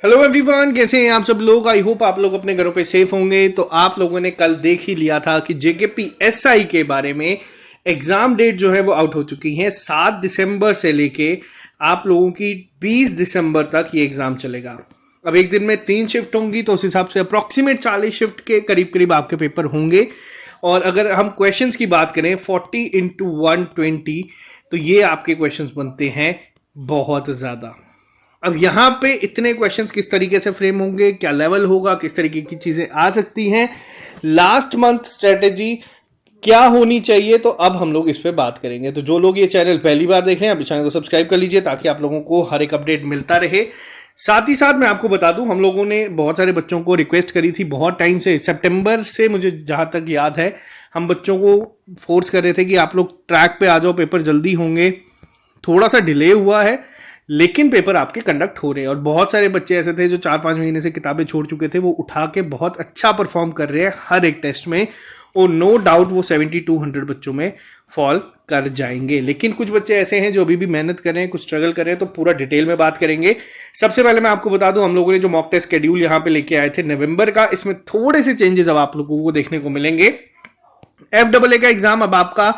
Hello everyone, कैसे हैं आप सब लोग। आई होप आप लोग अपने घरों पे सेफ होंगे। तो आप लोगों ने कल देख ही लिया था कि जेकेपीएसआई के बारे में एग्जाम डेट जो है वो आउट हो चुकी है। 7 दिसंबर से लेके आप लोगों की 20 दिसंबर तक ये एग्जाम चलेगा। अब एक दिन में 3 शिफ्ट होंगी तो उस हिसाब से अप्रॉक्सीमेट 40 शिफ्ट के करीब करीब आपके पेपर होंगे। और अगर हम क्वेश्चंस की बात करें 40 इंटू 120 तो ये आपके क्वेश्चंस बनते हैं बहुत ज़्यादा। अब यहां पे इतने क्वेश्चंस किस तरीके से फ्रेम होंगे, क्या लेवल होगा, किस तरीके की चीजें आ सकती हैं, लास्ट मंथ स्ट्रेटेजी क्या होनी चाहिए, तो अब हम लोग इस पे बात करेंगे। तो जो लोग ये चैनल पहली बार देख रहे हैं अभी चैनल को सब्सक्राइब कर लीजिए ताकि आप लोगों को हर एक अपडेट मिलता रहे। साथ ही साथ मैं आपको बता दूं, हम लोगों ने बहुत सारे बच्चों को रिक्वेस्ट करी थी बहुत टाइम से, सितंबर से मुझे जहां तक याद है हम बच्चों को फोर्स कर रहे थे कि आप लोग ट्रैक पे आ जाओ, पेपर जल्दी होंगे। थोड़ा सा डिले हुआ है लेकिन पेपर आपके कंडक्ट हो रहे हैं। और बहुत सारे बच्चे ऐसे थे जो 4-5 महीने से किताबें छोड़ चुके थे, वो उठा के बहुत अच्छा परफॉर्म कर रहे हैं हर एक टेस्ट में। और नो डाउट वो 7200 बच्चों में फॉल कर जाएंगे। लेकिन कुछ बच्चे ऐसे हैं जो अभी भी मेहनत कर रहे हैं, कुछ स्ट्रगल कर रहे हैं, तो पूरा डिटेल में बात करेंगे। सबसे पहले मैं आपको बता दूं, हम लोगों ने जो मॉक टेस्ट शेड्यूल यहाँ पे लेके आए थे नवंबर का, इसमें थोड़े से चेंजेस अब आप लोगों को देखने को मिलेंगे। FAA का एग्जाम अब आपका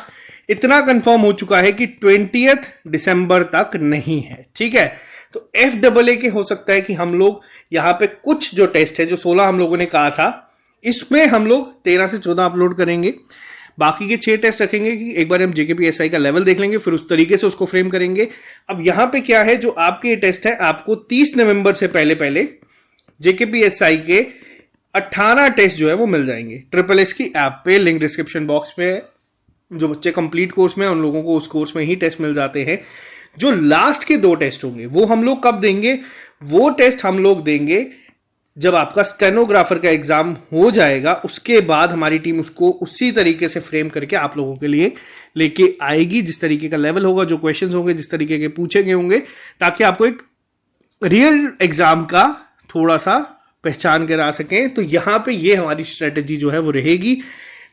इतना कंफर्म हो चुका है कि 20 दिसंबर तक नहीं है, ठीक है। तो FAA के हो सकता है कि हम लोग यहां पे कुछ जो टेस्ट है, जो 16 हम लोगों ने कहा था, इसमें हम लोग 13 से 14 अपलोड करेंगे। बाकी के 6 टेस्ट रखेंगे कि एक बार हम जेकेपीएसआई का लेवल देख लेंगे, फिर उस तरीके से उसको फ्रेम करेंगे। अब यहां पे क्या है, जो आपके टेस्ट है आपको 30 नवंबर से पहले पहले जेकेपीएसआई के 18 टेस्ट जो है वो मिल जाएंगे SSS की ऐप पे। लिंक डिस्क्रिप्शन बॉक्स में, जो बच्चे कंप्लीट कोर्स में उन लोगों को उस कोर्स में ही टेस्ट मिल जाते हैं। जो लास्ट के 2 टेस्ट होंगे वो हम लोग कब देंगे, वो टेस्ट हम लोग देंगे जब आपका स्टेनोग्राफर का एग्जाम हो जाएगा। उसके बाद हमारी टीम उसको उसी तरीके से फ्रेम करके आप लोगों के लिए लेके आएगी, जिस तरीके का लेवल होगा, जो क्वेश्चंस होंगे, जिस तरीके के पूछे गए होंगे, ताकि आपको एक रियल एग्जाम का थोड़ा सा पहचान करा सकें। तो यहां पे ये हमारी स्ट्रेटेजी जो है वो रहेगी।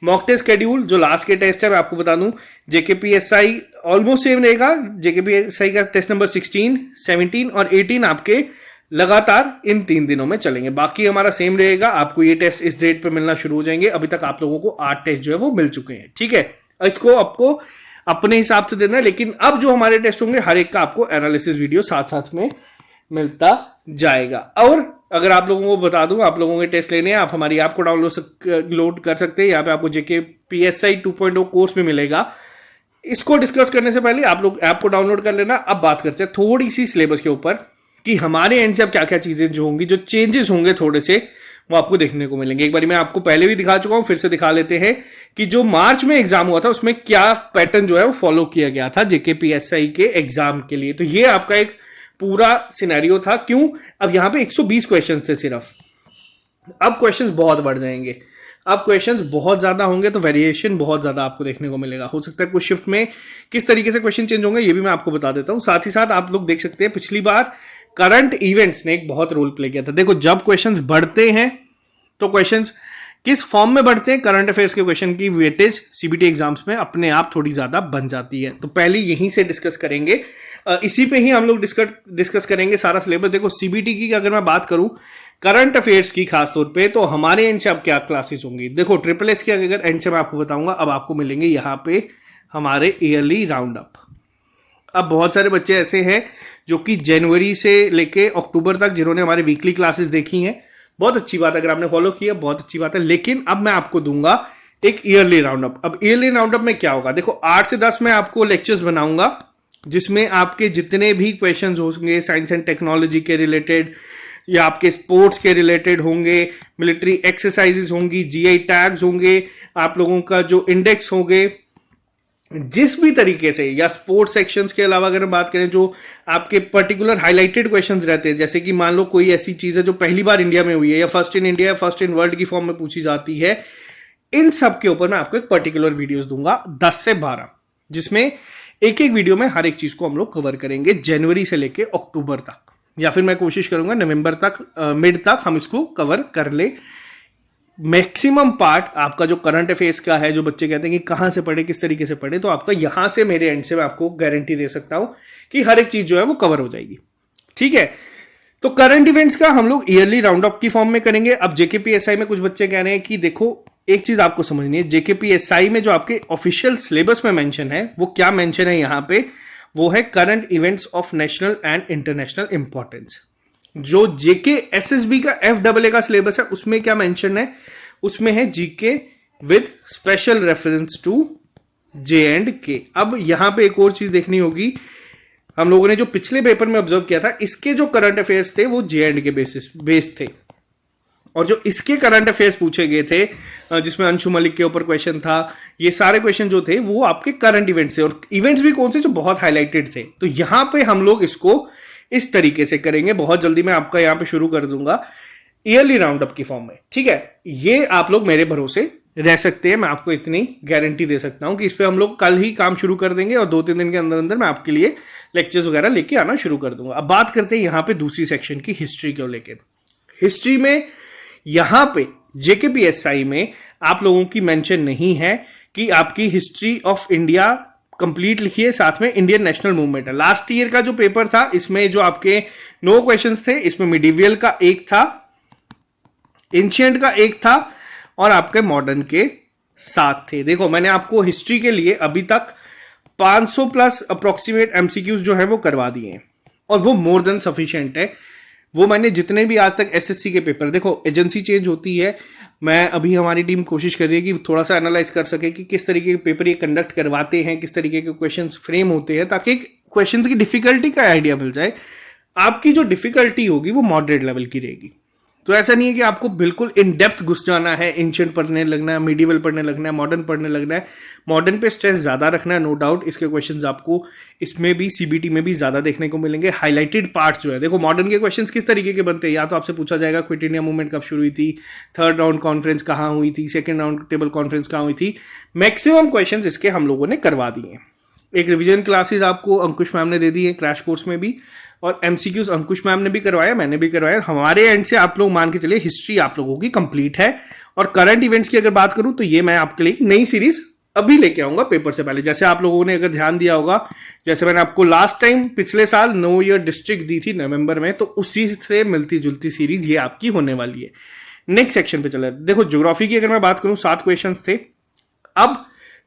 मॉक टेस्ट शेड्यूल जो लास्ट के टेस्ट है मैं आपको बता दूं, जेकेपीएसआई ऑलमोस्ट सेम रहेगा। जेकेपीएसआई का टेस्ट नंबर 16, 17 और 18 आपके लगातार इन 3 दिनों में चलेंगे। बाकी हमारा सेम रहेगा। आपको ये टेस्ट इस डेट पे मिलना शुरू हो जाएंगे। अभी तक आप लोगों को 8 टेस्ट जो है वो मिल चुके हैं, ठीक है। इसको आपको अपने हिसाब से देना है, लेकिन अब जो हमारे टेस्ट होंगे हर एक का आपको एनालिसिस वीडियो साथ साथ में मिलता जाएगा। और अगर आप लोगों को बता दूं, आप लोगों के टेस्ट लेने हैं, आप हमारी ऐप को डाउनलोड कर सकते हैं। यहाँ पे आपको जेकेपीएसआई 2.0 कोर्स भी मिलेगा। इसको डिस्कस करने से पहले आप लोग ऐप को डाउनलोड कर लेना। अब बात करते हैं थोड़ी सी सिलेबस के ऊपर कि हमारे एंड से अब क्या क्या चीजें जो होंगी, जो चेंजेस होंगे थोड़े से, वो आपको देखने को मिलेंगे। एक बार मैं आपको पहले भी दिखा चुका हूं, फिर से दिखा लेते हैं कि जो मार्च में एग्जाम हुआ था उसमें क्या पैटर्न जो है वो फॉलो किया गया था जेकेपीएसआई के एग्जाम के लिए। तो ये आपका एक पूरा सिनेरियो था। क्यों? अब यहां पे 120 क्वेश्चन थे सिर्फ, अब क्वेश्चंस बहुत बढ़ जाएंगे। अब क्वेश्चंस बहुत ज्यादा होंगे तो वेरिएशन बहुत ज्यादा आपको देखने को मिलेगा। हो सकता है कुछ शिफ्ट में किस तरीके से क्वेश्चन चेंज होंगे ये भी मैं आपको बता देता हूं। साथ ही साथ आप लोग देख सकते हैं पिछली बार करंट इवेंट्स ने एक बहुत रोल प्ले किया था। देखो, जब क्वेश्चंस बढ़ते हैं तो क्वेश्चंस किस फॉर्म में बढ़ते हैं, करंट अफेयर्स के क्वेश्चन की वेटेज सीबीटी एग्जाम्स में अपने आप थोड़ी ज्यादा बन जाती है। तो पहले यहीं से डिस्कस करेंगे, इसी पे ही हम लोग डिस्कस करेंगे सारा सिलेबस। देखो, सीबीटी की अगर मैं बात करूं, करंट अफेयर्स की खासतौर पे, तो हमारे एंड से अब क्या क्लासेस होंगी। देखो, SSS के अगर एंड से मैं आपको बताऊंगा, अब आपको मिलेंगे यहाँ पे हमारे ईयरली राउंड अप। अब बहुत सारे बच्चे ऐसे हैं जो कि जनवरी से लेके अक्टूबर तक जिन्होंने हमारे वीकली क्लासेस देखी हैं, बहुत अच्छी बात है। अगर आपने फॉलो किया बहुत अच्छी बात है। लेकिन अब मैं आपको दूंगा एक ईयरली राउंड अप। अब ईयरली राउंड अप में क्या होगा, देखो 8 से 10 में आपको लेक्चर्स बनाऊंगा जिसमें आपके जितने भी क्वेश्चंस होंगे साइंस एंड टेक्नोलॉजी के रिलेटेड या आपके स्पोर्ट्स के रिलेटेड होंगे, मिलिट्री एक्सरसाइजेस होंगी, जीआई टैग्स होंगे, आप लोगों का जो इंडेक्स होंगे, जिस भी तरीके से, या स्पोर्ट्स सेक्शंस के अलावा अगर हम बात करें जो आपके पर्टिकुलर हाईलाइटेड क्वेश्चंस रहते हैं, जैसे कि मान लो कोई ऐसी चीज है जो पहली बार इंडिया में हुई है या फर्स्ट इन इंडिया या फर्स्ट इन वर्ल्ड की फॉर्म में पूछी जाती है, इन सब के ऊपर मैं आपको एक पर्टिकुलर वीडियोस दूंगा 10 से 12, जिसमें एक एक वीडियो में हर एक चीज को हम लोग कवर करेंगे जनवरी से लेके अक्टूबर तक, या फिर मैं कोशिश करूंगा नवंबर तक, मिड तक हम इसको कवर कर ले। मैक्सिमम पार्ट आपका जो करंट अफेयर्स का है, जो बच्चे कहते हैं कि कहां से पढ़े, किस तरीके से पढ़े, तो आपका यहां से मेरे एंड से मैं आपको गारंटी दे सकता हूं कि हर एक चीज जो है वो कवर हो जाएगी, ठीक है। तो करंट इवेंट्स का हम लोग ईयरली राउंड अप की फॉर्म में करेंगे। अब जेकेपीएसआई में कुछ बच्चे कह रहे हैं कि देखो एक चीज आपको समझनी है, जेकेपीएसआई में जो आपके ऑफिशियल सिलेबस में मेंशन है वो क्या मेंशन है यहां पे, वो है current events of national and international importance. जो जेके एसएसबी का एफडब्ल्यू का सिलेबस है उसमें क्या मेंशन है, उसमें है GK with special reference to J and K. अब यहां पे एक और चीज देखनी होगी, हम लोगों ने जो पिछले पेपर में ऑब्जर्व किया था इसके जो करंट अफेयर्स थे वो जे एंड के बेस थे, और जो इसके करंट अफेयर्स पूछे गए थे जिसमें अंशु मलिक के ऊपर क्वेश्चन था, ये सारे क्वेश्चन जो थे वो आपके करंट इवेंट्स थे, और इवेंट्स भी कौन से जो बहुत हाईलाइटेड थे। तो यहां पे हम लोग इसको इस तरीके से करेंगे, बहुत जल्दी मैं आपका यहां पे शुरू कर दूंगा ईयरली राउंड अप की फॉर्म में, ठीक है। ये आप लोग मेरे भरोसे रह सकते हैं, मैं आपको इतनी गारंटी दे सकता हूं कि इस पे हम लोग कल ही काम शुरू कर देंगे और 2-3 दिन के अंदर अंदर मैं आपके लिए लेक्चर्स वगैरह लेके आना शुरू कर दूंगा। अब बात करते हैं यहां पे दूसरी सेक्शन की, हिस्ट्री को लेके। हिस्ट्री में यहां पे जेकेपीएसआई में आप लोगों की मेंशन नहीं है कि आपकी हिस्ट्री ऑफ इंडिया कंप्लीट लिखिए, साथ में इंडियन नेशनल मूवमेंट है। लास्ट ईयर का जो पेपर था इसमें जो आपके 9 क्वेश्चंस थे, इसमें मिडिवियल का एक था, एंशिएंट का एक था और आपके मॉडर्न के 7 थे। देखो मैंने आपको हिस्ट्री के लिए अभी तक 500 प्लस अप्रोक्सीमेट एमसीक्यूज जो है वो करवा दिए हैं, और वो मोर देन सफिशिएंट है। वो मैंने जितने भी आज तक एसएससी के पेपर, देखो एजेंसी चेंज होती है, मैं अभी हमारी टीम कोशिश कर रही है कि थोड़ा सा एनालाइज कर सके कि किस तरीके के पेपर ये कंडक्ट करवाते हैं, किस तरीके के क्वेश्चंस फ्रेम होते हैं, ताकि क्वेश्चंस की डिफिकल्टी का आइडिया मिल जाए। आपकी जो डिफिकल्टी होगी वो मॉडरेट लेवल की रहेगी। तो ऐसा नहीं है कि आपको बिल्कुल इन डेप्थ घुस जाना है, एंशिएंट पढ़ने लगना है, मिडिवल पढ़ने लगना है, मॉडर्न पढ़ने लगना है। मॉडर्न पे स्ट्रेस ज्यादा रखना है, नो डाउट। इसके क्वेश्चंस आपको इसमें भी सीबीटी में भी ज्यादा देखने को मिलेंगे। हाईलाइटेड पार्ट्स जो है, देखो मॉडर्न के क्वेश्चंस किस तरीके के बनते हैं, या तो आपसे पूछा जाएगा क्विट इंडिया मूवमेंट कब शुरू हुई थी, थर्ड राउंड कॉन्फ्रेंस कहाँ हुई थी, सेकेंड राउंड टेबल कॉन्फ्रेंस कहाँ हुई थी। मैक्सिमम क्वेश्चन इसके हम लोगों ने करवा दिए हैं। एक रिविजन क्लासेस आपको अंकुश मैम ने दे दी है क्रैश कोर्स में भी, और एमसीक्यूज अंकुश मैम ने भी करवाया, मैंने भी करवाया। हमारे एंड से आप लोग मान के चलिए हिस्ट्री आप लोगों की कंप्लीट है। और करंट इवेंट्स की अगर बात करूं तो ये मैं आपके लिए नई सीरीज अभी लेके आऊंगा पेपर से पहले। जैसे आप लोगों ने अगर ध्यान दिया होगा, जैसे मैंने आपको लास्ट टाइम पिछले साल नो ईयर डिस्ट्रिक्ट दी थी नवंबर में, तो उसी से मिलती जुलती सीरीज ये आपकी होने वाली है। नेक्स्ट सेक्शन पे चले। देखो ज्योग्राफी की अगर मैं बात करूं 7 क्वेश्चन थे।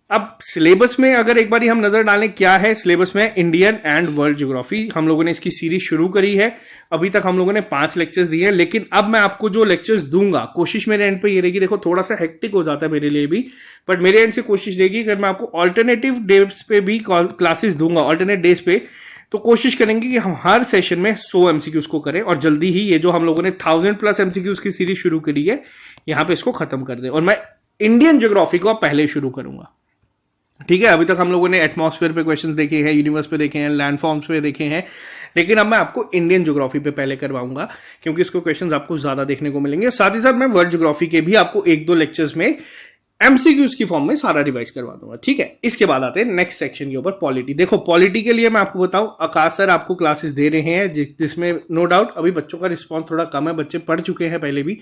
अब सिलेबस में अगर एक बार हम नजर डालें क्या है सिलेबस में, इंडियन एंड वर्ल्ड ज्योग्राफी हम लोगों ने इसकी सीरीज शुरू करी है। अभी तक हम लोगों ने 5 लेक्चर्स दिए हैं, लेकिन अब मैं आपको जो लेक्चर्स दूंगा कोशिश मेरे एंड पे ये रहेगी। देखो थोड़ा सा हेक्टिक हो जाता है मेरे लिए भी, बट मेरे एंड से कोशिश रहेगी अगर मैं आपको ऑल्टरनेटिव डेज पे भी क्लासेस दूंगा, ऑल्टरनेट डेज पे, तो कोशिश करेंगे कि हम हर सेशन में 100 एमसीक्यूज को करें, और जल्दी ही ये जो हम लोगों ने 1000 प्लस एमसीक्यूज की सीरीज शुरू करी है यहाँ पे इसको खत्म कर दें। और मैं इंडियन ज्योग्राफी को पहले शुरू करूंगा, ठीक है। अभी तक हम लोगों ने एटमॉस्फेयर पे क्वेश्चंस देखे हैं, यूनिवर्स पे देखे हैं, लैंडफॉर्म्स पे देखे हैं, लेकिन अब मैं आपको इंडियन ज्योग्राफी पे पहले करवाऊंगा क्योंकि इसको क्वेश्चंस आपको ज्यादा देखने को मिलेंगे। साथ ही साथ मैं वर्ल्ड ज्योग्राफी के भी आपको 1-2 लेक्चर्स में एमसीक्यूज की फॉर्म में सारा रिवाइज करवा दूंगा, ठीक है। इसके बाद आते हैं नेक्स्ट सेक्शन के ऊपर, पॉलिटी। देखो पॉलिटी के लिए मैं आपको बताऊं, आकाश सर आपको क्लासेस दे रहे हैं जिसमें नो डाउट अभी बच्चों का रिस्पॉन्स थोड़ा कम है, बच्चे पढ़ चुके हैं पहले भी।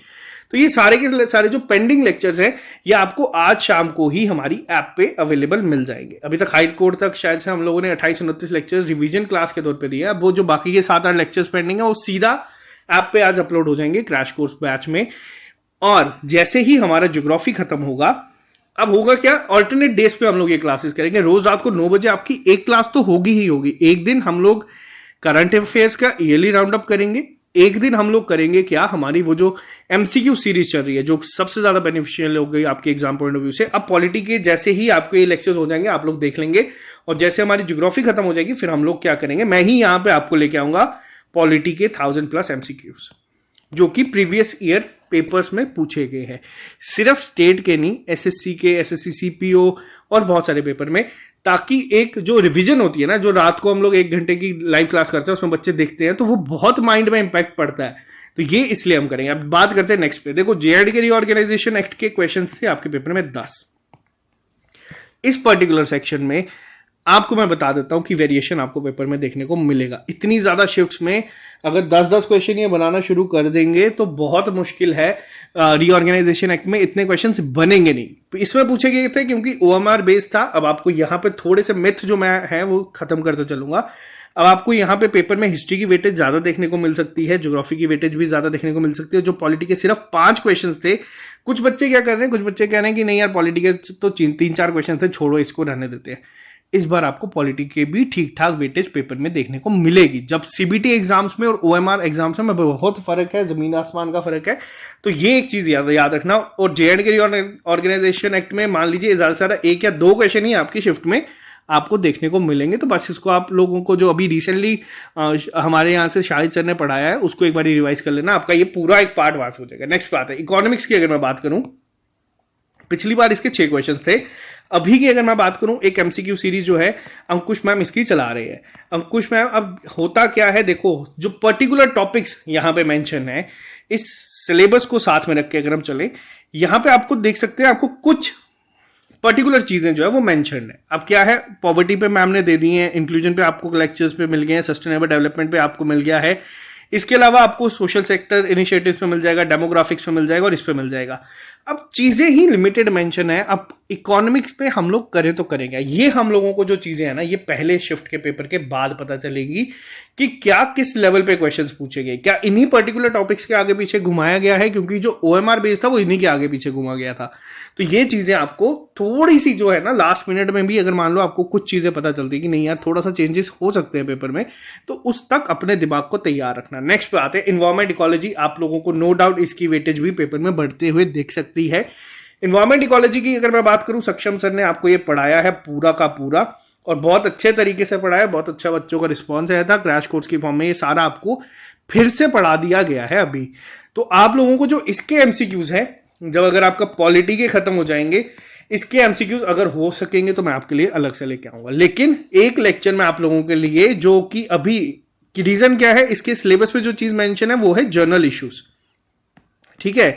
तो ये सारे के सारे जो पेंडिंग लेक्चर्स हैं ये आपको आज शाम को ही हमारी ऐप पे अवेलेबल मिल जाएंगे। अभी तक हाई कोर्ट तक शायद से हम लोगों ने 28-29 लेक्चर्स रिवीजन क्लास के तौर पे दिया है। अब वो जो बाकी के 7-8 लेक्चर्स पेंडिंग है वो सीधा ऐप पे आज अपलोड हो जाएंगे क्रैश कोर्स बैच में। और जैसे ही हमारा ज्योग्राफी खत्म होगा, अब होगा क्या, ऑल्टरनेट डेज पे हम लोग ये क्लासेस करेंगे। रोज रात को 9 बजे आपकी एक क्लास तो होगी ही होगी। एक दिन हम लोग करंट अफेयर्स का ईयरली राउंड अप करेंगे, एक दिन हम लोग करेंगे क्या, हमारी वो जो एमसीक्यू सीरीज चल रही है जो सबसे ज्यादा बेनिफिशियल हो गई आपके एग्जाम पॉइंट ऑफ व्यू से। अब पॉलिटी के जैसे ही आपके ये लेक्चर्स हो जाएंगे आप लोग देख लेंगे, और जैसे हमारी ज्योग्राफी खत्म हो जाएगी फिर हम लोग क्या करेंगे, मैं ही यहां पे आपको लेके आऊंगा पॉलिटी के 1000 प्लस एमसीक्यूज जो कि प्रीवियस ईयर पेपर्स में पूछे गए हैं, सिर्फ स्टेट के नहीं, एसएससी के, एसएससी सीपीओ और बहुत सारे पेपर में, ताकि एक जो रिवीजन होती है ना, जो रात को हम लोग 1 घंटे की लाइव क्लास करते हैं उसमें बच्चे देखते हैं, तो वो बहुत माइंड में इंपैक्ट पड़ता है। तो ये इसलिए हम करेंगे। अब बात करते हैं नेक्स्ट पे। देखो जेआरडी के रीऑर्गेनाइजेशन एक्ट के क्वेश्चन थे आपके पेपर में 10। इस पर्टिकुलर सेक्शन में आपको मैं बता देता हूं कि वेरिएशन आपको पेपर में देखने को मिलेगा। इतनी ज्यादा शिफ्ट्स में अगर 10-10 क्वेश्चन ये बनाना शुरू कर देंगे तो बहुत मुश्किल है। रीऑर्गेनाइजेशन एक्ट में इतने क्वेश्चंस बनेंगे नहीं। इसमें पूछे गए थे क्योंकि ओएमआर बेस्ड था। अब आपको यहां पे थोड़े से मिथ जो मैं है वो खत्म करते चलूंगा। अब आपको यहाँ पे पेपर में हिस्ट्री की वेटेज ज्यादा देखने को मिल सकती है, ज्योग्राफी की वेटेज भी ज्यादा देखने को मिल सकती है। जो पॉलिटी के सिर्फ 5 क्वेश्चन थे, कुछ बच्चे क्या कर रहे हैं, कुछ बच्चे कह रहे हैं कि नहीं यार पॉलिटी के तो 3-4 क्वेश्चन थे, छोड़ो इसको रहने देते हैं। इस बार आपको पॉलिटी के भी ठीक ठाक वेटेज पेपर में देखने को मिलेगी। जब सीबीटी एग्जाम्स में और ओएमआर एग्जाम्स में बहुत फर्क है, जमीन आसमान का फर्क है। तो ये एक चीज याद रखना। और जेएंडके ऑर्गेनाइजेशन एक्ट में मान लीजिए ज्यादा से ज्यादा 1 या 2 क्वेश्चन ही आपकी शिफ्ट में आपको देखने को मिलेंगे। तो बस इसको आप लोगों को जो अभी रिसेंटली हमारे यहाँ से शाहिद सर ने पढ़ाया है उसको एक बार रिवाइज कर लेना, आपका ये पूरा एक पार्ट वास हो जाएगा। नेक्स्ट बात है इकोनॉमिक्स की। अगर मैं बात करूं, पिछली बार इसके 6 क्वेश्चंस थे। अभी की अगर मैं बात करूं, एक एमसीक्यू सीरीज जो है अंकुश मैम इसकी चला रहे हैं। अंकुश मैम, अब होता क्या है देखो, जो पर्टिकुलर टॉपिक्स यहां पे मेंशन है, इस सिलेबस को साथ में रख के अगर हम चले, यहां पे आपको देख सकते हैं, आपको कुछ पर्टिकुलर चीजें जो है वो मेंशन है। अब क्या है, पॉवर्टी पे मैम ने दे दी है, इंक्लूजन पे आपको लेक्चर्स पे मिल गए हैं, सस्टेनेबल डेवलपमेंट पे आपको मिल गया है, इसके अलावा आपको सोशल सेक्टर इनिशिएटिव्स पे मिल जाएगा, डेमोग्राफिक्स पे मिल जाएगा और इस पे मिल जाएगा। अब चीजें ही लिमिटेड मेंशन है। अब इकोनॉमिक्स पे हम लोग करें तो करेंगे, ये हम लोगों को जो चीजें हैं ना, ये पहले शिफ्ट के पेपर के बाद पता चलेगी कि क्या किस लेवल पे क्वेश्चंस पूछे गए, क्या इन्हीं पर्टिकुलर टॉपिक्स के आगे पीछे घुमाया गया है, क्योंकि जो ओएमआर बेस था वो इन्हीं के आगे पीछे घुमा गया था। तो ये चीजें आपको थोड़ी सी जो है ना, लास्ट मिनट में भी अगर मान लो आपको कुछ चीजें पता चलती है कि नहीं यार थोड़ा सा चेंजेस हो सकते हैं पेपर में, तो उस तक अपने दिमाग को तैयार रखना। नेक्स्ट पे आते हैं एनवायरमेंट इकोलॉजी। आप लोगों को नो डाउट इसकी वेटेज भी पेपर में बढ़ते हुए देख सकती है। एनवायरमेंट इकोलॉजी की अगर मैं बात करूं, सक्षम सर ने आपको ये पढ़ाया है पूरा का पूरा, और बहुत अच्छे तरीके से पढ़ाया, बहुत अच्छा बच्चों का रिस्पॉन्स आया था। क्रैश कोर्स की फॉर्म में ये सारा आपको फिर से पढ़ा दिया गया है अभी। तो आप लोगों को जो इसके एमसीक्यूज है, जब अगर आपका पॉलिटी के खत्म हो जाएंगे, इसके एमसीक्यूज अगर हो सकेंगे तो मैं आपके लिए अलग से लेके आऊंगा। लेकिन एक लेक्चर में आप लोगों के लिए, जो कि अभी की रीजन क्या है, इसके सिलेबस पे जो चीज मेंशन है वो है जर्नल इश्यूज। ठीक है,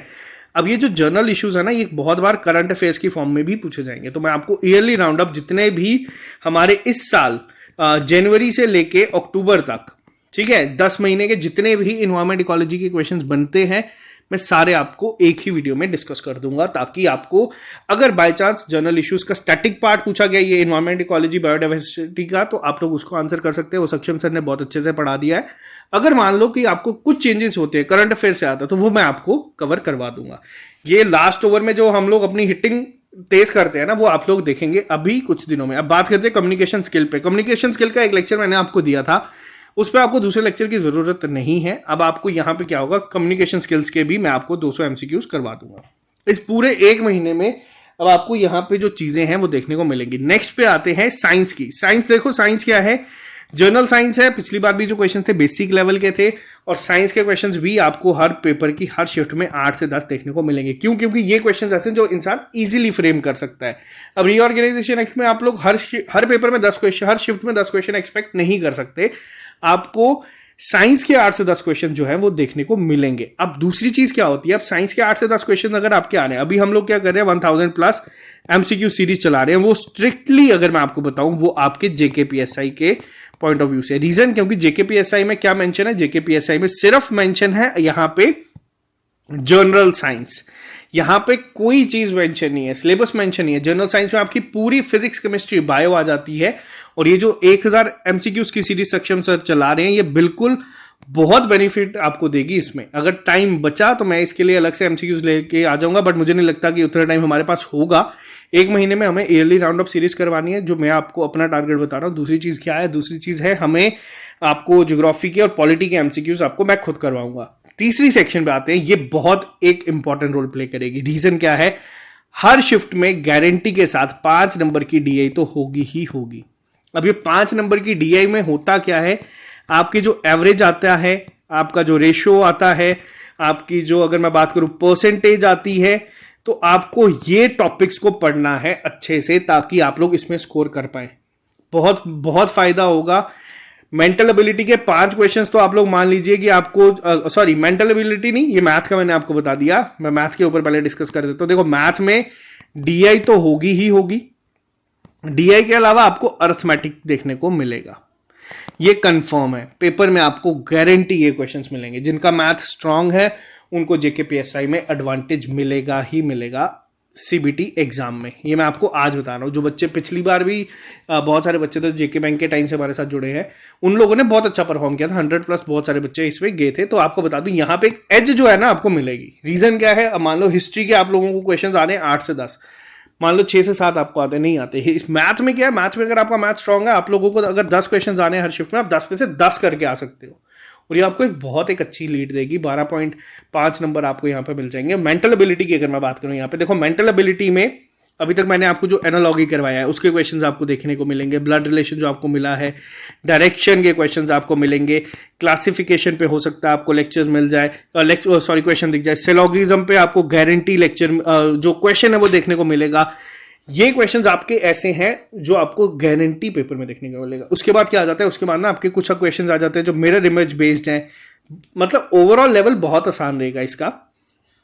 अब ये जो जर्नल इश्यूज है ना, ये बहुत बार करंट अफेयर्स की फॉर्म में भी पूछे जाएंगे। तो मैं आपको ईयरली राउंड अप जितने भी हमारे इस साल जनवरी से लेके अक्टूबर तक, ठीक है, 10 महीने के जितने भी इन्वायरमेंट इकोलॉजी के क्वेश्चंस बनते हैं, मैं सारे आपको एक ही वीडियो में डिस्कस कर दूंगा, ताकि आपको अगर बाय चांस जर्नल इश्यूज का स्टैटिक पार्ट पूछा गया ये इन्वायरमेंट इकोलॉजी बायोडाइवर्सिटी का, तो आप लोग उसको आंसर कर सकते हैं। वो सक्षम सर ने बहुत अच्छे से पढ़ा दिया है। अगर मान लो कि आपको कुछ चेंजेस होते हैं, करंट अफेयर से आता, तो वो मैं आपको कवर करवा दूंगा। ये लास्ट ओवर में जो हम लोग अपनी हिटिंग तेज करते हैं ना, वो आप लोग देखेंगे अभी कुछ दिनों में। अब बात करते हैं कम्युनिकेशन स्किल पे। कम्युनिकेशन स्किल का एक लेक्चर मैंने आपको दिया था, उस पर आपको दूसरे लेक्चर की जरूरत नहीं है। अब आपको यहां पे क्या होगा, कम्युनिकेशन स्किल्स के भी मैं आपको 200 एमसीक्यूज करवा दूंगा इस पूरे 1 महीने में। अब आपको यहां पे जो चीजें हैं वो देखने को मिलेंगी। नेक्स्ट पे आते हैं साइंस की। साइंस देखो, साइंस क्या है, जर्नल साइंस है। पिछली बार भी जो क्वेश्चन थे बेसिक लेवल के थे, और साइंस के क्वेश्चंस भी आपको हर पेपर की हर शिफ्ट में 8 से 10 देखने को मिलेंगे। क्यों? क्योंकि ये क्वेश्चंस ऐसे हैं जो इंसान इजीली फ्रेम कर सकता है। अब रीऑर्गेनाइजेशन एक्ट में आप लोग हर पेपर में 10 क्वेश्चन, हर शिफ्ट में 10 क्वेश्चन एक्सपेक्ट नहीं कर सकते। आपको साइंस के 8 से 10 क्वेश्चन जो है वो देखने को मिलेंगे। अब दूसरी चीज क्या होती है, अब साइंस के 8 से 10 क्वेश्चन अगर आपके आ रहे हैं, अभी हम लोग क्या कर रहे हैं, 1000+ एमसीक्यू सीरीज चला रहे हैं, वो स्ट्रिक्टली अगर मैं आपको बताऊं वो आपके जेकेपीएसआई के पॉइंट ऑफ व्यू से। रीजन क्योंकि जेकेपीएसआई में क्या मेंशन है, जेकेपीएसआई में सिर्फ मेंशन है यहां पे जनरल साइंस, यहां पे कोई चीज मेंशन नहीं है, सिलेबस मेंशन नहीं है। जनरल साइंस में आपकी पूरी फिजिक्स, केमिस्ट्री, बायो आ जाती है। और ये जो 1000 एमसीक्यूज की सीरीज सक्षम सर चला रहे हैं, ये बिल्कुल बहुत बेनिफिट आपको देगी। इसमें अगर टाइम बचा तो मैं इसके लिए अलग से एमसीक्यूज लेके आ जाऊंगा, बट मुझे नहीं लगता कि उतना टाइम हमारे पास होगा। 1 महीने में हमें ईयरली राउंड ऑफ सीरीज करवानी है, जो मैं आपको अपना टारगेट बता रहा हूं। दूसरी चीज क्या है, दूसरी चीज है हमें आपको ज्योग्राफी के और पॉलिटी के एमसीक्यूज आपको मैं खुद करवाऊंगा। तीसरी सेक्शन पे आते हैं, ये बहुत एक इंपॉर्टेंट रोल प्ले करेगी। रीजन क्या है, हर शिफ्ट में गारंटी के साथ 5 नंबर की डीआई तो होगी ही होगी। अब ये 5 नंबर की डीआई में होता क्या है, आपके जो एवरेज आता है, आपका जो रेशियो आता है, आपकी जो अगर मैं बात करूं परसेंटेज आती है, तो आपको ये टॉपिक्स को पढ़ना है अच्छे से, ताकि आप लोग इसमें स्कोर कर पाए। बहुत बहुत फायदा होगा। मेंटल एबिलिटी के 5 क्वेश्चंस तो आप लोग मान लीजिए कि आपको सॉरी मेंटल एबिलिटी नहीं, ये मैथ का मैंने आपको बता दिया। मैं मैथ के ऊपर पहले डिस्कस कर देता हूं। देखो मैथ में डीआई तो होगी ही होगी, डीआई के अलावा आपको अर्थमेटिक देखने को मिलेगा, ये कंफर्म है। पेपर में आपको गारंटी ये क्वेश्चंस मिलेंगे। जिनका मैथ स्ट्रांग है उनको जेकेपीएसआई में एडवांटेज मिलेगा ही मिलेगा। सीबीटी एग्जाम में, ये मैं आपको आज बता रहा हूँ। जो बच्चे पिछली बार भी बहुत सारे बच्चे थे जेके बैंक के टाइम से हमारे साथ जुड़े हैं, उन लोगों ने बहुत अच्छा परफॉर्म किया था, 100+ बहुत सारे बच्चे इसमें गए थे। तो आपको बता दूं यहाँ पे एक एज जो है ना आपको मिलेगी। रीजन क्या है, अब मान लो हिस्ट्री के आप लोगों को क्वेश्चन आ रहे हैं 8 से 10, मान लो 6 से 7 आपको आते नहीं आते। इस मैथ में क्या है, मैथ में अगर आपका मैथ स्ट्रांग है, आप लोगों को अगर 10 क्वेश्चन आने हैं हर शिफ्ट में, आप 10 में से 10 करके आ सकते हो, और ये आपको एक अच्छी लीड देगी। 12.5 नंबर आपको यहाँ पे मिल जाएंगे। मेंटल एबिलिटी की अगर मैं बात करूँ, यहाँ पे देखो मेंटल एबिलिटी में अभी तक मैंने आपको जो एनालॉजी करवाया है उसके क्वेश्चंस आपको देखने को मिलेंगे। ब्लड रिलेशन जो आपको मिला है, डायरेक्शन के क्वेश्चंस आपको मिलेंगे। क्लासिफिकेशन पे हो सकता है आपको लेक्चर मिल जाए, क्वेश्चन दिख जाए। सिलोगिज्म पे आपको गारंटी लेक्चर जो क्वेश्चन है वो देखने को मिलेगा। ये क्वेश्चंस आपके ऐसे हैं जो आपको गारंटी पेपर में देखने को मिलेगा। उसके बाद क्या आ जाता है, उसके बाद ना आपके कुछ क्वेश्चंस आ जाते हैं जो मिरर इमेज बेस्ड हैं। मतलब ओवरऑल लेवल बहुत आसान रहेगा इसका।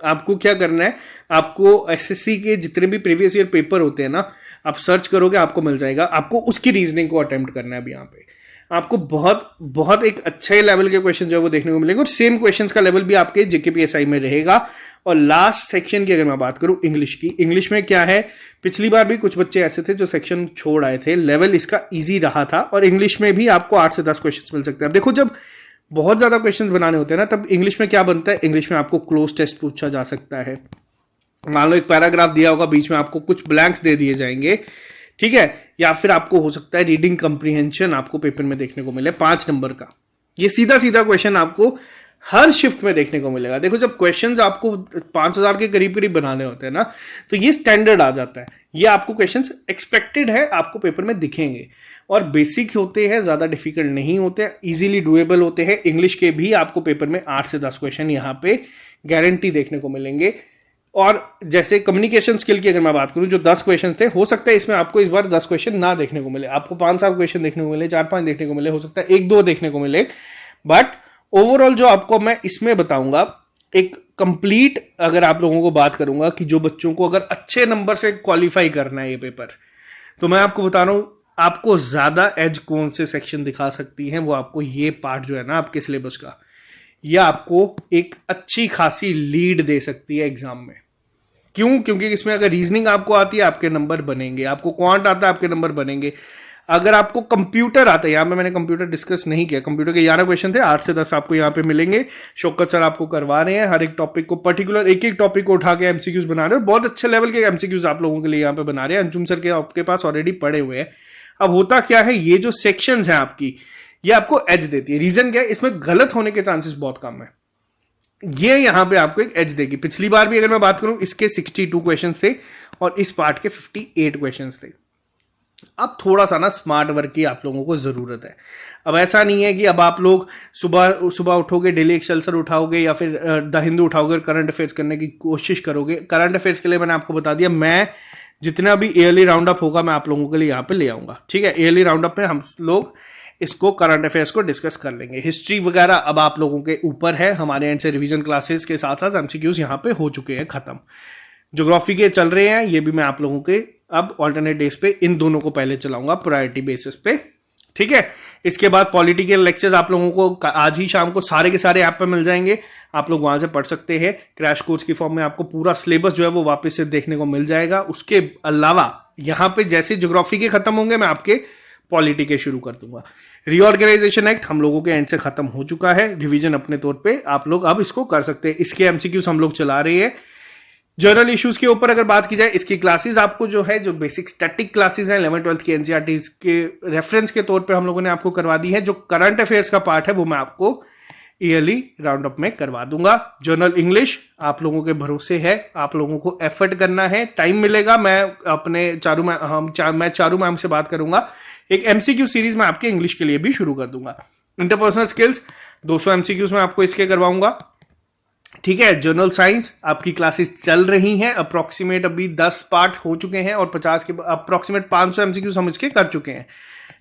आपको क्या करना है, आपको एसएससी के जितने भी प्रीवियस ईयर पेपर होते हैं ना, आप सर्च करोगे आपको मिल जाएगा। आपको उसकी रीजनिंग को अटेम्प्ट करना है। अभी यहाँ पे आपको बहुत बहुत एक अच्छे लेवल के क्वेश्चन जो है वो देखने को मिलेंगे, और सेम क्वेश्चंस का लेवल भी आपके जेकेपीएसआई में रहेगा। और लास्ट सेक्शन की अगर मैं बात करूं इंग्लिश की, इंग्लिश में क्या है, पिछली बार भी कुछ बच्चे ऐसे थे जो सेक्शन छोड़ आए थे, लेवल इसका इजी रहा था, और इंग्लिश में भी आपको 8 से 10 क्वेश्चंस मिल सकते हैं। अब देखो जब बहुत ज्यादा क्वेश्चंस बनाने होते हैं ना, तब इंग्लिश में क्या बनता है, इंग्लिश में आपको क्लोज टेस्ट पूछा जा सकता है। मान लो एक पैराग्राफ दिया होगा, बीच में आपको कुछ ब्लैंक्स दे दिए जाएंगे, ठीक है, या फिर आपको हो सकता है रीडिंग कंप्रीहेंशन आपको पेपर में देखने को मिले 5 नंबर का। ये सीधा सीधा क्वेश्चन आपको हर शिफ्ट में देखने को मिलेगा। देखो जब क्वेश्चंस आपको 5000 के करीब करीब बनाने होते हैं ना, तो ये स्टैंडर्ड आ जाता है। ये आपको क्वेश्चंस एक्सपेक्टेड है आपको पेपर में दिखेंगे, और बेसिक होते हैं, ज्यादा डिफिकल्ट नहीं होते, इजीली डुएबल होते हैं। इंग्लिश के भी आपको पेपर में 8 से 10 क्वेश्चन यहाँ पे गारंटी देखने को मिलेंगे। और जैसे कम्युनिकेशन स्किल की अगर मैं बात करूं, जो 10 क्वेश्चन थे, हो सकता है इसमें आपको इस बार 10 क्वेश्चन ना देखने को मिले, आपको 5-7 क्वेश्चन देखने को मिले, 4-5 देखने को मिले, हो सकता है 1-2 देखने को मिले। बट ओवरऑल जो आपको मैं इसमें बताऊंगा, एक कंप्लीट अगर आप लोगों को बात करूंगा कि जो बच्चों को अगर अच्छे नंबर से क्वालिफाई करना है ये पेपर, तो मैं आपको बता रहा हूं आपको ज्यादा एज कौन से सेक्शन दिखा सकती हैं, वो आपको ये पार्ट जो है ना आपके सिलेबस का, ये आपको एक अच्छी खासी लीड दे सकती है एग्जाम में। क्यों? क्योंकि इसमें अगर रीजनिंग आपको आती है आपके नंबर बनेंगे, आपको क्वांट आता है आपके नंबर बनेंगे। अगर आपको कंप्यूटर आता है, यहां पे मैंने कंप्यूटर डिस्कस नहीं किया, कंप्यूटर के 11 क्वेश्चन थे, 8 से 10 आपको यहां पे मिलेंगे। शौकत सर आपको करवा रहे हैं, हर एक टॉपिक को पर्टिकुलर एक टॉपिक को उठा के एमसीक्यूज बना रहे हैं, बहुत अच्छे लेवल के एमसीक्यूज आप लोगों के लिए यहाँ पे बना रहे हैं। अंजुम सर के आपके पास ऑलरेडी पड़े हुए हैं। अब होता क्या है, ये जो सेक्शंस हैं आपकी, ये आपको एज देती है। रीजन क्या है, इसमें गलत होने के चांसेस बहुत कम है, ये यहां पे आपको एक एज देगी। पिछली बार भी अगर मैं बात करूं, इसके 62 क्वेश्चन थे और इस पार्ट के 58 क्वेश्चन थे। अब थोड़ा सा ना स्मार्ट वर्क की आप लोगों को जरूरत है। अब ऐसा नहीं है कि अब आप लोग सुबह सुबह उठोगे, डेली एक्सेलसर उठाओगे या फिर द हिंदू उठाओगे, करंट अफेयर्स करने की कोशिश करोगे। करंट अफेयर्स के लिए मैंने आपको बता दिया, मैं जितना भी ईयरली राउंड अप होगा मैं आप लोगों के लिए यहाँ पे ले आऊंगा, ठीक है। ईयरली राउंड अप में हम लोग इसको करंट अफेयर्स को डिस्कस कर लेंगे। हिस्ट्री वगैरह अब आप लोगों के ऊपर है, हमारे एंड से रिवीजन क्लासेस के साथ साथ एमसीक्यूज यहाँ पे हो चुके हैं खत्म। ज्योग्राफी के चल रहे हैं, ये भी मैं आप लोगों के अब ऑल्टरनेट डेज पे इन दोनों को पहले चलाऊंगा प्रायोरिटी बेसिस पे, ठीक है। इसके बाद पॉलिटिकल लेक्चर्स आप लोगों को आज ही शाम को सारे के सारे ऐप पे मिल जाएंगे, आप लोग वहां से पढ़ सकते हैं। क्रैश कोर्स की फॉर्म में आपको पूरा सिलेबस जो है वो वापस से देखने को मिल जाएगा। उसके अलावा यहाँ पे जैसे ज्योग्राफी के खत्म होंगे, मैं आपके पॉलिटी के शुरू कर दूंगा। रीऑर्गेनाइजेशन एक्ट हम लोगों के एंड से खत्म हो चुका है, रिवीजन अपने तौर पे आप लोग अब इसको कर सकते हैं। इसके एमसीक्यूज हम लोग चला रहे हैं। जर्नल इश्यूज के ऊपर अगर बात की जाए, इसकी क्लासेस आपको जो है, जो बेसिक स्टैटिक क्लासेस हैं 11-12 की एनसीईआरटी के रेफरेंस के तौर पे हम लोगों ने आपको करवा दी है। जो करंट अफेयर्स का पार्ट है वो मैं आपको ईयरली राउंड अप में करवा दूंगा। जर्नल इंग्लिश आप लोगों के भरोसे है, आप लोगों को एफर्ट करना है, टाइम मिलेगा। मैं अपने मैं चारू मैम से बात करूंगा, एक एमसीक्यू सीरीज में आपके इंग्लिश के लिए भी शुरू कर दूंगा। इंटरपर्सनल स्किल्स 200 एमसीक्यूज में आपको इसके करवाऊंगा, ठीक है। जर्नल साइंस आपकी क्लासेस चल रही हैं, अप्रोक्सीमेट अभी 10 पार्ट हो चुके हैं और 50 के अप्रोक्सीमेट 500 एमसीक्यूज हम इसके कर चुके हैं,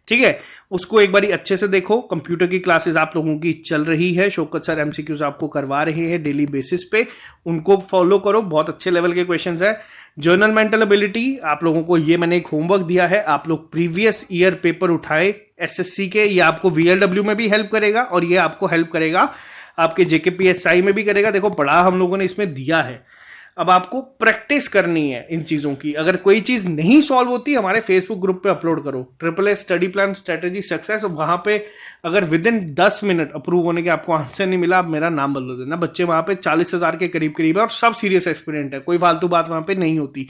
ठीक है। उसको एक बारी अच्छे से देखो। कंप्यूटर की क्लासेस आप लोगों की चल रही है, शौकत सर एमसीक्यूज आपको करवा रहे हैं डेली बेसिस पे, उनको फॉलो करो, बहुत अच्छे लेवल के क्वेश्चंस है। जर्नल मेंटल एबिलिटी आप लोगों को ये मैंने एक होमवर्क दिया है, आप लोग प्रीवियस ईयर पेपर उठाए एसएससी के, ये आपको वीएलडब्ल्यू में भी हेल्प करेगा और ये आपको हेल्प करेगा आपके जेकेपीएसआई में भी करेगा। देखो बड़ा हम लोगों ने इसमें दिया है, अब आपको प्रैक्टिस करनी है इन चीजों की। अगर कोई चीज नहीं सॉल्व होती, हमारे फेसबुक ग्रुप पे अपलोड करो, SSS study plan strategy success. वहां पे अगर विद इन 10 मिनट अप्रूव होने के आपको आंसर नहीं मिला, आप मेरा नाम बदल देना। बच्चे वहां पे 40,000 के करीब करीब है और सब सीरियस एक्सपीरियंट है, कोई फालतू बात वहां पे नहीं होती।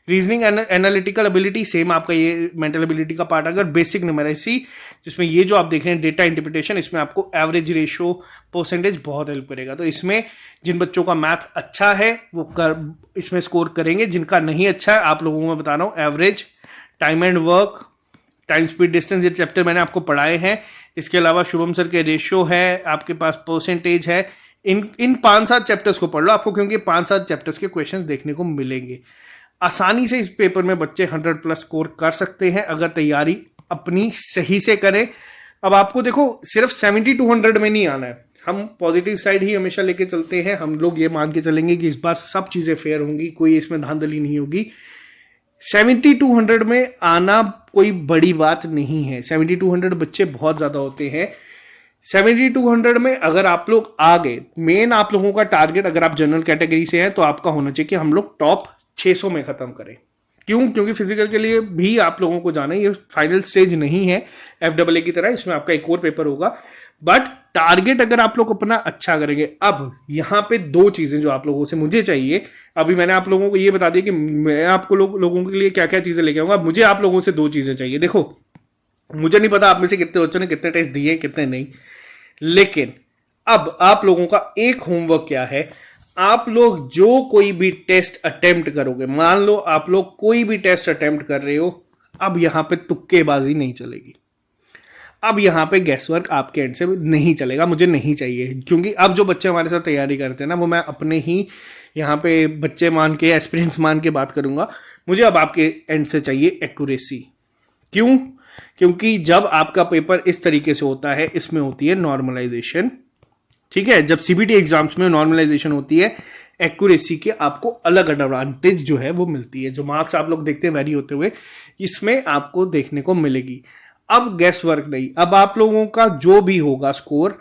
रीजनिंग एनालिटिकल एबिलिटी सेम आपका ये मेंटल एबिलिटी का पार्ट। अगर बेसिक न्यूमेरेसी, जिसमें ये जो आप देख रहे हैं डेटा इंटरप्रिटेशन, इसमें आपको एवरेज रेशियो परसेंटेज बहुत हेल्प करेगा। तो इसमें जिन बच्चों का मैथ अच्छा है वो इसमें स्कोर करेंगे, जिनका नहीं अच्छा है आप लोगों को मैं बता रहा हूँ average, time and work, time speed distance, ये चैप्टर मैंने आपको पढ़ाए हैं। इसके अलावा शुभम सर के रेशियो है, आपके पास परसेंटेज है। इन 5-7 चैप्टर्स को पढ़ लो आपको, क्योंकि 5-7 चैप्टर्स के क्वेश्चन देखने को मिलेंगे। आसानी से इस पेपर में बच्चे 100+ स्कोर कर सकते हैं अगर तैयारी अपनी सही से करें। अब आपको देखो सिर्फ 70 to 100 में नहीं आना है, हम पॉजिटिव साइड ही हमेशा लेके चलते हैं। हम लोग ये मान के चलेंगे कि इस बार सब चीजें फेयर होंगी, कोई इसमें धांधली नहीं होगी। 70 to 100 में आना कोई बड़ी बात नहीं है। 70 to 100 बच्चे बहुत ज्यादा होते हैं। 70 to 100 में अगर आप लोग आ गए, मेन आप लोगों का टारगेट, अगर आप जनरल कैटेगरी से हैं तो आपका होना चाहिए कि हम लोग टॉप 600 में खत्म करें। क्यों? क्योंकि फिजिकल के लिए भी आप लोगों को जाना है, ये फाइनल स्टेज नहीं है FAA की तरह, इसमें आपका एक और पेपर होगा। बट टारगेट अगर आप लोग अपना अच्छा करेंगे। अब यहाँ पे 2 चीजें जो आप लोगों से मुझे चाहिए, अभी मैंने आप लोगों को ये बता दिया कि मैं आपको लोगों के लिए क्या क्या चीजें लेके आऊंगा। मुझे आप लोगों से 2 चीजें चाहिए। देखो मुझे नहीं पता आप में से कितने बच्चों ने कितने टेस्ट दिए कितने नहीं, लेकिन अब आप लोगों का एक होमवर्क क्या है, आप लोग जो कोई भी टेस्ट अटेम्प्ट करोगे, मान लो आप लोग कोई भी टेस्ट अटेम्प्ट कर रहे हो, अब यहां पे तुक्केबाजी नहीं चलेगी। अब यहां पे गैसवर्क आपके एंड से नहीं चलेगा, मुझे नहीं चाहिए। क्योंकि अब जो बच्चे हमारे साथ तैयारी करते हैं ना, वो मैं अपने ही यहां पे बच्चे मान के, एस्पिरेंट्स मान के बात करूंगा। मुझे अब आपके एंड से चाहिए एक्यूरेसी। क्यों? क्योंकि जब आपका पेपर इस तरीके से होता है, इसमें होती है नॉर्मलाइजेशन, ठीक है। जब CBT एग्जाम्स में नॉर्मलाइजेशन होती है, एक्यूरेसी के आपको अलग एडवांटेज जो है वो मिलती है। जो मार्क्स आप लोग देखते हैं वैरी होते हुए, इसमें आपको देखने को मिलेगी। अब गैस वर्क नहीं, अब आप लोगों का जो भी होगा स्कोर,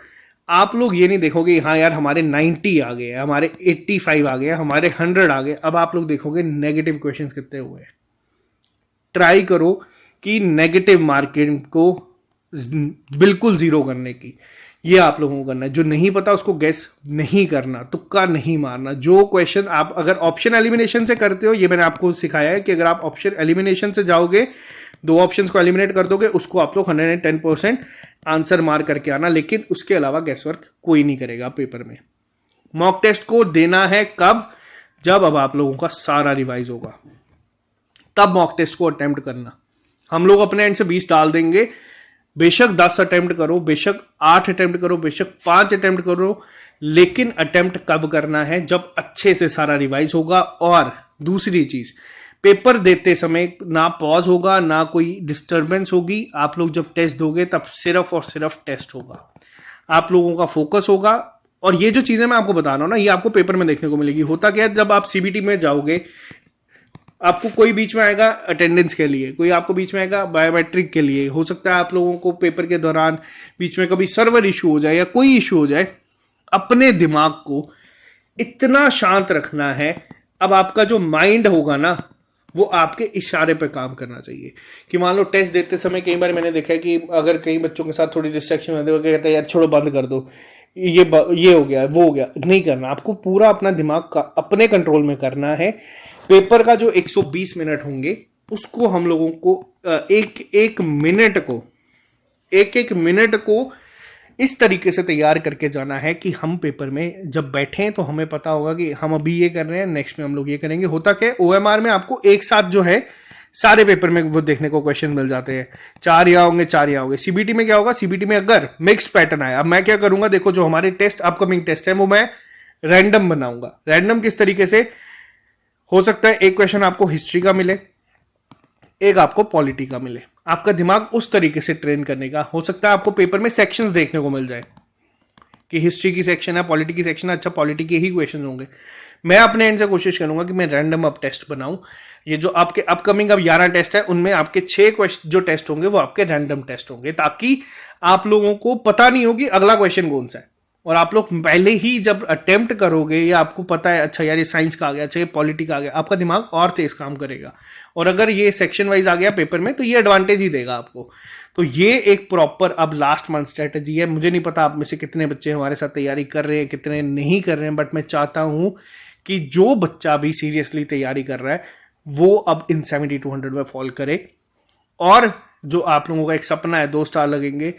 आप लोग ये नहीं देखोगे हाँ यार हमारे 90 आ गए, हमारे 85 आ गए, हमारे 100 आ गए। अब आप लोग देखोगे नेगेटिव क्वेश्चंस कितने हुए। ट्राई करो कि नेगेटिव मार्किंग को बिल्कुल 0 करने की, ये आप लोगों को करना है। जो नहीं पता उसको गैस नहीं करना, तुक्का नहीं मारना। जो क्वेश्चन आप अगर ऑप्शन एलिमिनेशन से करते हो, ये मैंने आपको सिखाया है कि अगर आप ऑप्शन एलिमिनेशन से जाओगे, 2 ऑप्शंस को एलिमिनेट कर दोगे, उसको आप लोग 110% आंसर मार करके आना। लेकिन उसके अलावा गैस वर्क कोई नहीं करेगा पेपर में। मॉक टेस्ट को देना है कब? जब अब आप लोगों का सारा रिवाइज होगा, तब मॉक टेस्ट को अटेम्प्ट करना। हम लोग अपने एंड से 20 डाल देंगे। बेशक 10 अटेम्प्ट करो, बेशक 8 अटेम्प्ट करो, बेशक 5 अटेम्प्ट करो, लेकिन अटेम्प्ट कब करना है? जब अच्छे से सारा रिवाइज होगा। और दूसरी चीज, पेपर देते समय ना पॉज होगा, ना कोई डिस्टरबेंस होगी। आप लोग जब टेस्ट दोगे तब सिर्फ और सिर्फ टेस्ट होगा, आप लोगों का फोकस होगा। और ये जो चीजें मैं आपको बता रहा हूं ना, ये आपको पेपर में देखने को मिलेगी। होता क्या है, जब आप CBT में जाओगे, आपको कोई बीच में आएगा अटेंडेंस के लिए, कोई आपको बीच में आएगा बायोमेट्रिक के लिए। हो सकता है आप लोगों को पेपर के दौरान बीच में कभी सर्वर इशू हो जाए या कोई इशू हो जाए। अपने दिमाग को इतना शांत रखना है। अब आपका जो माइंड होगा ना, वो आपके इशारे पे काम करना चाहिए। कि मान लो टेस्ट देते समय कई बार मैंने देखा है कि अगर कई बच्चों के साथ थोड़ी डिस्ट्रैक्शन होती है, वो कहते हैं यार छोड़ो बंद कर दो, ये हो गया वो हो गया। नहीं करना, आपको पूरा अपना दिमाग का अपने कंट्रोल में करना है। पेपर का जो 120 मिनट होंगे, उसको हम लोगों को एक मिनट को इस तरीके से तैयार करके जाना है कि हम पेपर में जब बैठें तो हमें पता होगा कि हम अभी ये कर रहे हैं, नेक्स्ट में हम लोग ये करेंगे। होता क्या है, OMR में आपको एक साथ जो है सारे पेपर में वो देखने को क्वेश्चन मिल जाते हैं। 4 यहाँ होंगे, 4 यहाँ होंगे। CBT में क्या होगा, CBT में अगर मिक्स्ड पैटर्न आया, अब मैं क्या करूंगा, देखो जो हमारे टेस्ट अपकमिंग टेस्ट है वो मैं रैंडम बनाऊंगा। रैंडम किस तरीके से? हो सकता है एक क्वेश्चन आपको हिस्ट्री का मिले, एक आपको पॉलिटी का मिले। आपका दिमाग उस तरीके से ट्रेन करने का। हो सकता है आपको पेपर में सेक्शंस देखने को मिल जाए कि हिस्ट्री की सेक्शन है, पॉलिटी की सेक्शन है, अच्छा पॉलिटी के ही क्वेश्चन होंगे। मैं अपने एंड से कोशिश करूंगा कि मैं रैंडम अब टेस्ट बनाऊं। ये जो आपके अपकमिंग अब 11 टेस्ट है, उनमें आपके 6 क्वेश्चन जो टेस्ट होंगे वो आपके रैंडम टेस्ट होंगे, ताकि आप लोगों को पता नहीं होगी अगला क्वेश्चन कौन सा है। और आप लोग पहले ही जब अटेम्प्ट करोगे या आपको पता है अच्छा यार ये साइंस का आ गया, अच्छा ये पॉलिटी का आ गया, आपका दिमाग और तेज काम करेगा। और अगर ये सेक्शन वाइज आ गया पेपर में तो ये एडवांटेज ही देगा आपको। तो ये एक प्रॉपर अब लास्ट मंथ स्ट्रेटजी है। मुझे नहीं पता आप में से कितने बच्चे हमारे साथ तैयारी कर रहे हैं, कितने नहीं कर रहे हैं, बट मैं चाहता हूं कि जो बच्चा भी सीरियसली तैयारी कर रहा है वो अब इन 7200 में फॉल करे। और जो आप लोगों का एक सपना है 2 स्टार लगेंगे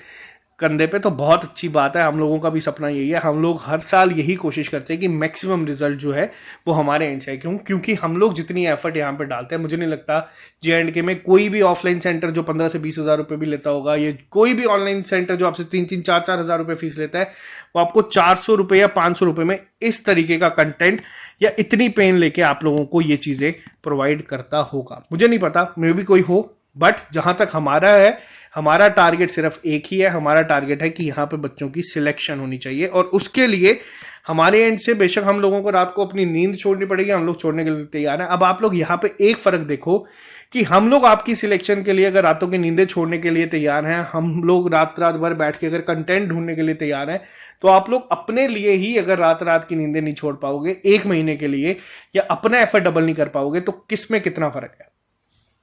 कंधे पे, तो बहुत अच्छी बात है। हम लोगों का भी सपना यही है। हम लोग हर साल यही कोशिश करते हैं कि मैक्सिमम रिजल्ट जो है वो हमारे एंड से है। क्योंकि हम लोग जितनी एफर्ट यहाँ पे डालते हैं, मुझे नहीं लगता JNK में कोई भी ऑफलाइन सेंटर जो 15 से 20 हज़ार रुपये भी लेता होगा, ये कोई भी ऑनलाइन सेंटर जो आपसे 3-3, 4-4 हज़ार रुपये फीस लेता है, वो आपको 400 रुपये या 500 रुपये में इस तरीके का कंटेंट या इतनी पेन लेके आप लोगों को ये चीज़ें प्रोवाइड करता होगा। मुझे नहीं पता, मे भी कोई हो, बट जहां तक हमारा है, हमारा टारगेट सिर्फ एक ही है। हमारा टारगेट है कि यहाँ पे बच्चों की सिलेक्शन होनी चाहिए, और उसके लिए हमारे एंड से बेशक हम लोगों को रात को अपनी नींद छोड़नी पड़ेगी, हम लोग छोड़ने के लिए तैयार हैं। अब आप लोग यहाँ पे एक फर्क देखो कि हम लोग आपकी सिलेक्शन के लिए अगर रातों की नींदें छोड़ने के लिए तैयार हैं, हम लोग रात रात भर बैठ के अगर कंटेंट ढूंढने के लिए तैयार हैं, तो आप लोग अपने लिए ही अगर रात रात की नींदें नहीं छोड़ पाओगे 1 महीने के लिए, या अपना एफर्ट डबल नहीं कर पाओगे, तो किस में कितना फर्क है।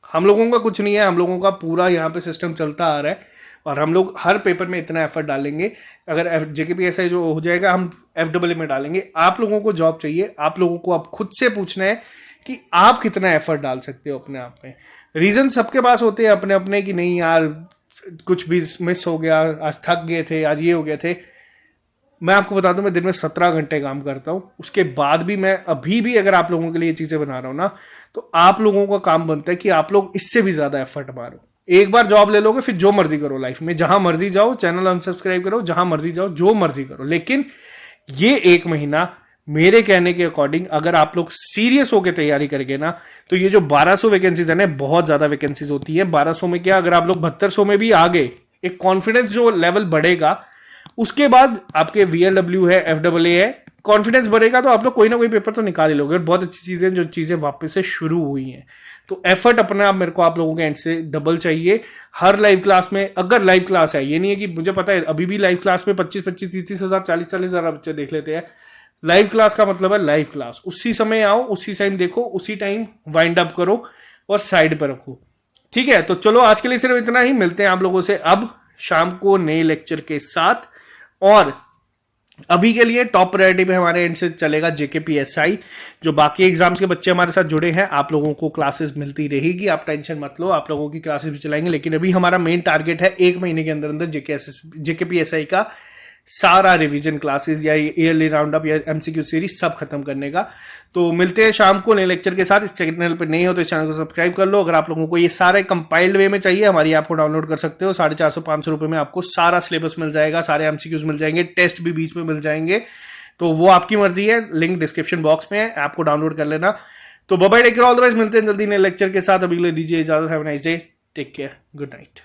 हम लोगों का कुछ नहीं है, हम लोगों का पूरा यहाँ पे सिस्टम चलता आ रहा है, और हम लोग हर पेपर में इतना एफर्ट डालेंगे। अगर JKPSI जो हो जाएगा, हम FAA में डालेंगे। आप लोगों को जॉब चाहिए, आप लोगों को अब खुद से पूछना है कि आप कितना एफर्ट डाल सकते हो अपने आप में। रीजन सबके पास होते हैं अपने अपने, कि नहीं यार कुछ भी मिस हो गया, आज थक गए थे, आज ये हो गए थे। मैं आपको बता दूं, मैं दिन में 17 घंटे काम करता हूं, उसके बाद भी मैं अभी भी अगर आप लोगों के लिए ये चीजें बना रहा हूं ना, तो आप लोगों का काम बनता है कि आप लोग इससे भी ज्यादा एफर्ट मारो। एक बार जॉब ले लोगे, फिर जो मर्जी करो लाइफ में, जहां मर्जी जाओ, चैनल अनसब्सक्राइब करो, जहां मर्जी जाओ, जो मर्जी करो। लेकिन ये 1 महीना मेरे कहने के अकॉर्डिंग अगर आप लोग सीरियस होकर तैयारी करेंगे ना, तो ये जो 1200 वैकेंसीज है ना, बहुत ज्यादा वैकेंसीज होती है। 1200 में क्या, अगर आप लोग 7200 में भी आ गए, एक कॉन्फिडेंस जो लेवल बढ़ेगा, उसके बाद आपके VLW है, FAA है, कॉन्फिडेंस बढ़ेगा, तो आप लोग कोई ना कोई पेपर तो निकाल ही लोगे। और बहुत अच्छी चीजें, जो चीजें वापस से शुरू हुई हैं, तो एफर्ट अपने आप मेरे को आप लोगों के एंड से डबल चाहिए। हर लाइव क्लास में, अगर लाइव क्लास है, ये नहीं है कि मुझे पता है अभी भी लाइव क्लास में 25-25, 30-30 हज़ार, 40-40 हज़ार बच्चे देख लेते हैं। लाइव क्लास का मतलब है लाइव क्लास, उसी समय आओ, उसी टाइम देखो, उसी टाइम वाइंड अप करो और साइड पर रखो। ठीक है, तो चलो आज के लिए सिर्फ इतना ही। मिलते हैं आप लोगों से अब शाम को नए लेक्चर के साथ। और अभी के लिए टॉप प्रायोरिटी पे हमारे एंड से चलेगा JKPSI। जो बाकी एग्जाम्स के बच्चे हमारे साथ जुड़े हैं, आप लोगों को क्लासेस मिलती रहेगी, आप टेंशन मत लो, आप लोगों की क्लासेस भी चलाएंगे। लेकिन अभी हमारा मेन टारगेट है 1 महीने के अंदर अंदर JKPSI का सारा रिवीजन क्लासेस या ईयरली राउंड अप या MCQ सीरीज सब खत्म करने का। तो मिलते हैं शाम को नए लेक्चर के साथ। इस चैनल पर नहीं हो तो इस चैनल को सब्सक्राइब कर लो। अगर आप लोगों को ये सारे कंपाइल्ड वे में चाहिए, हमारी ऐप को डाउनलोड कर सकते हो। 450-500 रुपये में आपको सारा सिलेबस मिल जाएगा, सारे MCQs मिल जाएंगे, टेस्ट भी बीच में मिल जाएंगे। तो वो आपकी मर्जी है, लिंक डिस्क्रिप्शन बॉक्स में है, ऐप को डाउनलोड कर लेना। तो bye bye, take care, all the best. मिलते हैं जल्दी नए लेक्चर के साथ। अभी के लिए दीजिए इजाजत। Have a nice day, take care, good night.